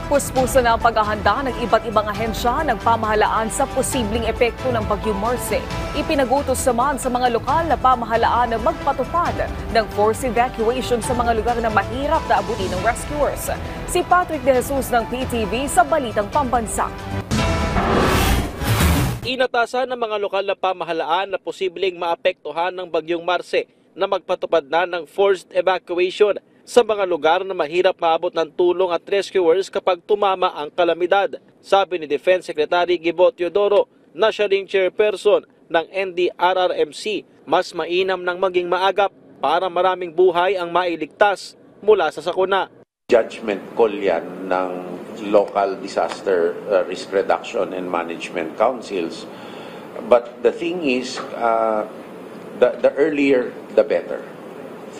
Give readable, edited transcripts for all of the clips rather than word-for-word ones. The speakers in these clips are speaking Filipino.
Puspuso na ang paghahanda ng iba't ibang ahensya ng pamahalaan sa posibleng epekto ng Bagyong Marce. Ipinagutos naman sa mga lokal na pamahalaan na magpatupad ng forced evacuation sa mga lugar na mahirap na abutin ng rescuers. Si Patrick De Jesus ng PTV sa Balitang Pambansa. Inatasan ng mga lokal na pamahalaan na posibleng maapektuhan ng Bagyong Marce na magpatupad na ng forced evacuation sa mga lugar na mahirap maabot ng tulong at rescuers kapag tumama ang kalamidad. Sabi ni Defense Secretary Gibo Teodoro na siya ring chairperson ng NDRRMC, mas mainam ng maging maagap para maraming buhay ang mailigtas mula sa sakuna. Judgment call yan ng local disaster risk reduction and management councils. But the thing is, the earlier the better.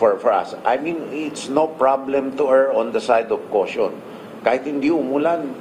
For us. I mean, it's no problem to err on the side of caution. Kahit hindi umulan,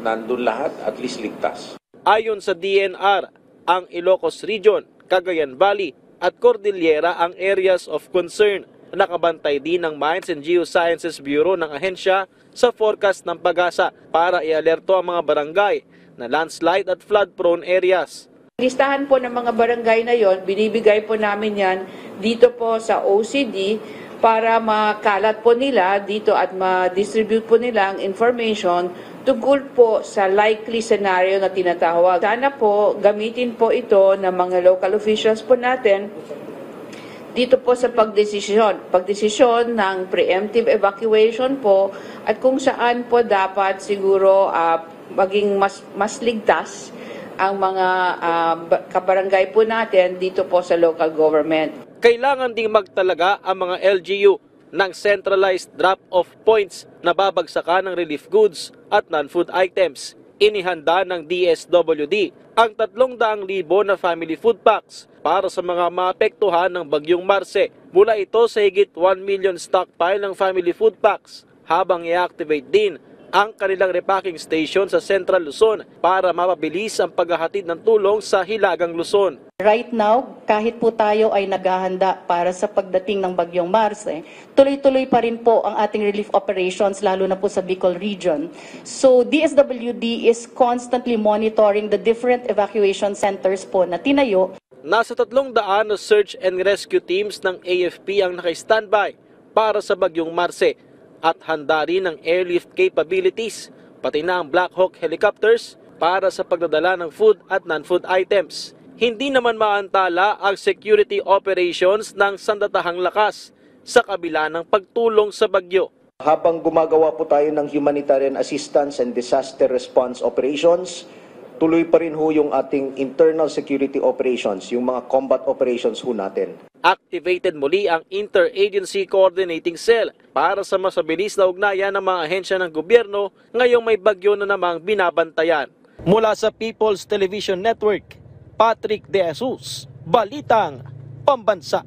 nandun lahat, at least ligtas. Ayon sa DNR, ang Ilocos Region, Cagayan Valley at Cordillera ang areas of concern. Nakabantay din ng Mines and Geosciences Bureau ng ahensya sa forecast ng PAGASA para i-alerto ang mga barangay na landslide at flood-prone areas. Listahan po ng mga barangay na yon, binibigay po namin yan dito po sa OCD para makalat po nila dito at ma-distribute po nila ang information tungkol po sa likely scenario na tinatawag. Sana po gamitin po ito ng mga local officials po natin dito po sa pagdesisyon ng preemptive evacuation po at kung saan po dapat siguro maging mas ligtas ang mga kabarangay po natin dito po sa local government. Kailangan ding magtalaga ang mga LGU ng centralized drop-off points na babagsakan ng relief goods at non-food items. Inihanda ng DSWD ang 300,000 na family food packs para sa mga maapektuhan ng Bagyong Marce. Mula ito sa higit 1 million stockpile ng family food packs habang i-activate din ang kanilang repacking station sa Central Luzon para mapabilis ang paghahatid ng tulong sa Hilagang Luzon. Right now, kahit po tayo ay naghahanda para sa pagdating ng Bagyong Marce, tuloy-tuloy pa rin po ang ating relief operations lalo na po sa Bicol region. So DSWD is constantly monitoring the different evacuation centers po na tinayo. Nasa 300 na search and rescue teams ng AFP ang naka-standby para sa Bagyong Marce at handa rin ng airlift capabilities, pati na ang Black Hawk helicopters para sa pagdadala ng food at non-food items. Hindi naman maantala ang security operations ng sandatahang lakas sa kabila ng pagtulong sa bagyo. Habang gumagawa po tayo ng humanitarian assistance and disaster response operations, tuloy pa rin ho yung ating internal security operations, yung mga combat operations ho natin. Activated muli ang Interagency Coordinating Cell para sa mas mabilis na ugnayan ng mga ahensya ng gobyerno ngayong may bagyo na namang binabantayan. Mula sa People's Television Network, Patrick De Jesus, Balitang Pambansa.